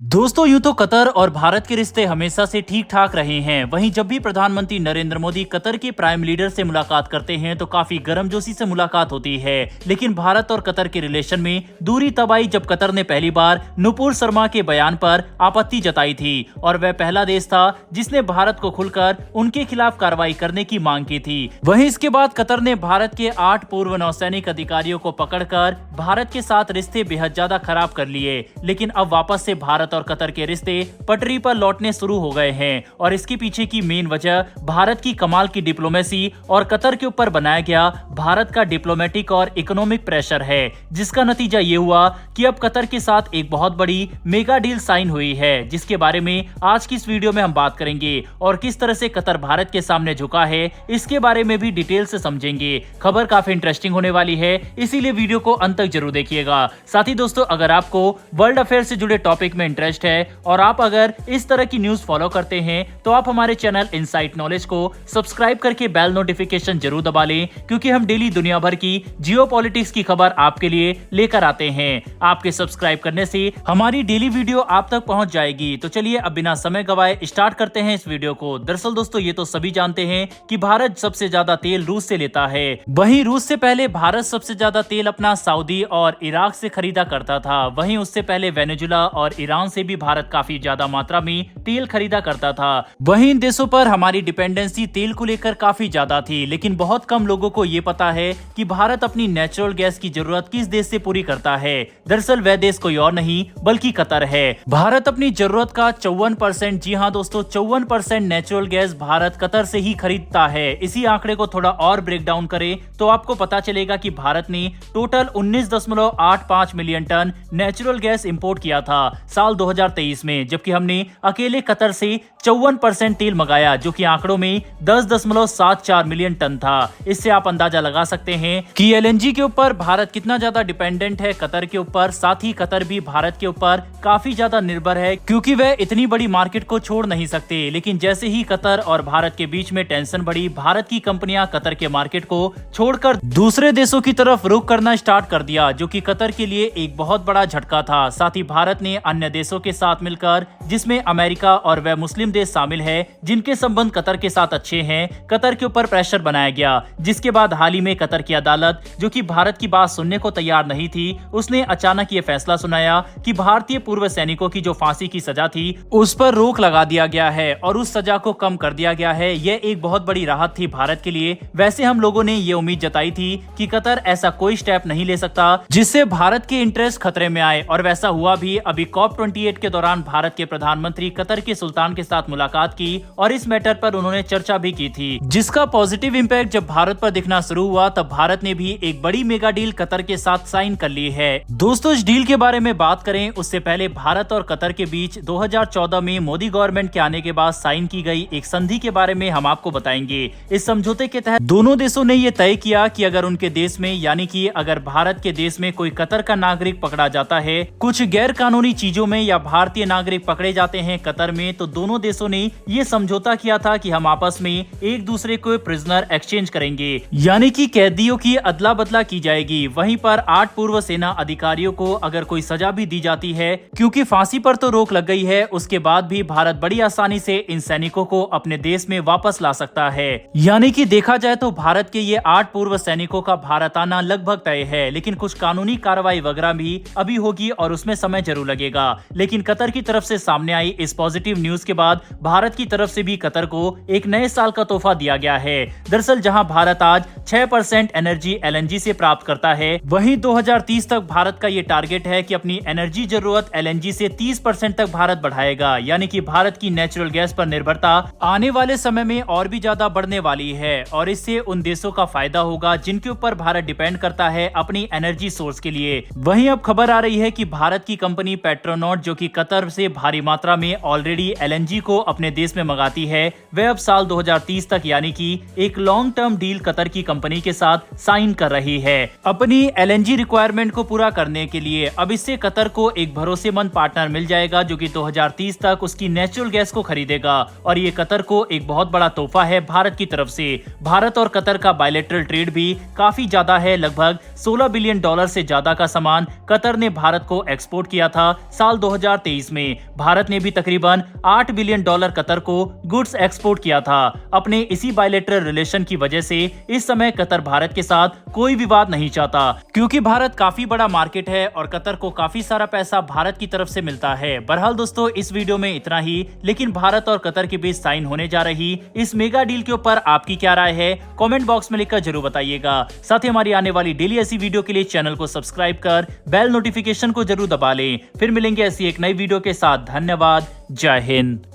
दोस्तों यूं तो कतर और भारत के रिश्ते हमेशा से ठीक ठाक रहे हैं। वहीं जब भी प्रधानमंत्री नरेंद्र मोदी कतर के प्राइम लीडर से मुलाकात करते हैं तो काफी गर्मजोशी से मुलाकात होती है। लेकिन भारत और कतर के रिलेशन में दूरी तब आई जब कतर ने पहली बार नुपुर शर्मा के बयान पर आपत्ति जताई थी और वह पहला देश था जिसने भारत को खुलकर उनके खिलाफ कार्रवाई करने की मांग की थी। वहीं इसके बाद कतर ने भारत के 8 पूर्व नौसैनिक अधिकारियों को पकड़कर भारत के साथ रिश्ते बेहद ज्यादा खराब कर लिए। लेकिन अब वापस से भारत और कतर के रिश्ते पटरी पर लौटने शुरू हो गए हैं और इसके पीछे की मेन वजह भारत की कमाल की डिप्लोमेसी और कतर के ऊपर बनाया गया भारत का डिप्लोमेटिक और इकोनॉमिक प्रेशर है, जिसका नतीजा ये हुआ कि अब कतर के साथ एक बहुत बड़ी मेगा डील साइन हुई है, जिसके बारे में आज की इस वीडियो में हम बात करेंगे और किस तरह से कतर भारत के सामने झुका है इसके बारे में भी डिटेल से समझेंगे। खबर काफी इंटरेस्टिंग होने वाली है, इसीलिए वीडियो को अंत तक जरूर देखिएगा। साथ ही दोस्तों, अगर आपको वर्ल्ड अफेयर से जुड़े टॉपिक में इंटरेस्ट है और आप अगर इस तरह की न्यूज फॉलो करते हैं तो आप हमारे चैनल इनसाइट नॉलेज को सब्सक्राइब करके बेल नोटिफिकेशन जरूर दबा लें, क्योंकि हम डेली दुनिया भर की जियोपॉलिटिक्स की खबर आपके लिए लेकर आते हैं। आपके सब्सक्राइब करने से हमारी डेली वीडियो आप तक पहुंच जाएगी। तो चलिए अब बिना समय गवाए स्टार्ट करते हैं इस वीडियो को। दरअसल दोस्तों, ये तो सभी जानते हैं कि भारत सबसे ज्यादा तेल रूस से लेता है। वहीं रूस से पहले भारत सबसे ज्यादा तेल अपना सऊदी और इराक से खरीदा करता था। वहीं उससे पहले वेनेजुला और ईरान से भी भारत काफी ज्यादा मात्रा में तेल खरीदा करता था। वहीं इन देशों पर हमारी डिपेंडेंसी तेल को लेकर काफी ज्यादा थी, लेकिन बहुत कम लोगों को ये पता है कि भारत अपनी नेचुरल गैस की जरूरत किस देश से पूरी करता है। दरअसल वह देश कोई और नहीं बल्कि कतर है। भारत अपनी जरूरत का 54%, जी हाँ दोस्तों 54% नेचुरल गैस भारत कतर से ही खरीदता है। इसी आंकड़े को थोड़ा और ब्रेक डाउन करें तो आपको पता चलेगा कि भारत ने total 19.85 million tonne natural gas import किया था साल 2023 में, जबकि हमने अकेले कतर से 54% तेल मंगाया, जो कि आंकड़ों में 10.74 मिलियन टन था। इससे आप अंदाजा लगा सकते हैं कि एलएनजी के ऊपर भारत कितना ज्यादा डिपेंडेंट है कतर के ऊपर। साथ ही कतर भी भारत के ऊपर काफी ज्यादा निर्भर है, क्योंकि वह इतनी बड़ी मार्केट को छोड़ नहीं सकते। लेकिन जैसे ही कतर और भारत के बीच में टेंशन बढ़ी, भारत की कंपनियां कतर के मार्केट को छोड़कर दूसरे देशों की तरफ रुख करना स्टार्ट कर दिया, जो कि कतर के लिए एक बहुत बड़ा झटका था। साथ ही भारत ने अन्य देशों के साथ मिलकर, जिसमें अमेरिका और वह मुस्लिम देश शामिल है जिनके संबंध कतर के साथ अच्छे हैं, कतर के ऊपर प्रेशर बनाया गया। जिसके बाद हाल ही में कतर की अदालत, जो कि भारत की बात सुनने को तैयार नहीं थी, उसने अचानक ये फैसला सुनाया कि भारतीय पूर्व सैनिकों की जो फांसी की सजा थी उस पर रोक लगा दिया गया है और उस सजा को कम कर दिया गया है। यह एक बहुत बड़ी राहत थी भारत के लिए। वैसे हम लोगों ने ये उम्मीद जताई थी कि कतर ऐसा कोई स्टेप नहीं ले सकता जिससे भारत के इंटरेस्ट खतरे में आए, और वैसा हुआ भी। अभी COP28 के दौरान भारत के प्रधानमंत्री कतर के सुल्तान के साथ मुलाकात की और इस मैटर पर उन्होंने चर्चा भी की थी, जिसका पॉजिटिव इंपैक्ट जब भारत पर दिखना शुरू हुआ तब भारत ने भी एक बड़ी मेगा डील कतर के साथ साइन कर ली है। दोस्तों, इस डील के बारे में बात करें उससे पहले भारत और कतर के बीच 2014 में मोदी गवर्नमेंट के आने के बाद साइन की गई एक संधि के बारे में हम आपको बताएंगे। इस समझौते के तहत दोनों देशों ने यह तय किया कि अगर उनके देश में, यानी कि अगर भारत के देश में कोई कतर का नागरिक पकड़ा जाता है कुछ गैर कानूनी चीजों में, या भारतीय नागरिक पकड़े जाते हैं कतर में, तो दोनों देशों ने ये समझौता किया था कि हम आपस में एक दूसरे को प्रिजनर एक्सचेंज करेंगे, यानी कि कैदियों की अदला बदला की जाएगी। वहीं पर 8 पूर्व सेना अधिकारियों को अगर कोई सजा भी दी जाती है, क्योंकि फांसी पर तो रोक लग गई है, उसके बाद भी भारत बड़ी आसानी से इन सैनिकों को अपने देश में वापस ला सकता है। यानी कि देखा जाए तो भारत के ये 8 पूर्व सैनिकों का भारत आना लगभग तय है, लेकिन कुछ कानूनी कार्रवाई वगैरह भी अभी होगी और उसमें समय जरूर लगेगा। लेकिन कतर की तरफ से सामने आई इस पॉजिटिव न्यूज के बाद भारत की तरफ से भी कतर को एक नए साल का तोहफा दिया गया है। दरअसल जहां भारत आज 6% एनर्जी एलएनजी से प्राप्त करता है, वहीं 2030 तक भारत का ये टारगेट है कि अपनी एनर्जी जरूरत एलएनजी से 30% तक भारत बढ़ाएगा। यानी कि भारत की नेचुरल गैस पर निर्भरता आने वाले समय में और भी ज्यादा बढ़ने वाली है और इससे उन देशों का फायदा होगा जिनके ऊपर भारत डिपेंड करता है अपनी एनर्जी सोर्स के लिए। वहीं अब खबर आ रही है कि भारत की कंपनी पेट्रोनॉट, जो कि कतर से भारी मात्रा में ऑलरेडी एलएनजी को अपने देश में मंगाती है, वह अब साल 2030 तक, यानी कि एक लॉन्ग टर्म डील कतर की कंपनी के साथ साइन कर रही है अपनी एलएनजी रिक्वायरमेंट को पूरा करने के लिए। अब इससे कतर को एक भरोसेमंद पार्टनर मिल जाएगा जो कि 2030 तक उसकी नेचुरल गैस को खरीदेगा, और ये कतर को एक बहुत बड़ा तोहफा है भारत की तरफ से। भारत और कतर का बायलैटरल ट्रेड भी काफी ज्यादा है, लगभग $16 बिलियन से ज्यादा का सामान कतर ने भारत को एक्सपोर्ट किया था साल 2023 में भारत ने भी तकरीबन $8 बिलियन कतर को गुड्स एक्सपोर्ट किया था। अपने इसी बायलैटरल रिलेशन की वजह से इस समय कतर भारत के साथ कोई विवाद नहीं चाहता, क्योंकि भारत काफी बड़ा मार्केट है और कतर को काफी सारा पैसा भारत की तरफ से मिलता है। बहरहाल दोस्तों, इस वीडियो में इतना ही, लेकिन भारत और कतर के बीच साइन होने जा रही इस मेगा डील के ऊपर आपकी क्या राय है, कमेंट बॉक्स में लिखकर जरूर बताइएगा। साथ ही हमारी आने वाली डेली ऐसी वीडियो के लिए चैनल को सब्सक्राइब कर बेल नोटिफिकेशन को जरूर दबा लें। फिर मिलेंगे ऐसी एक नई वीडियो के साथ। धन्यवाद। जय हिंद।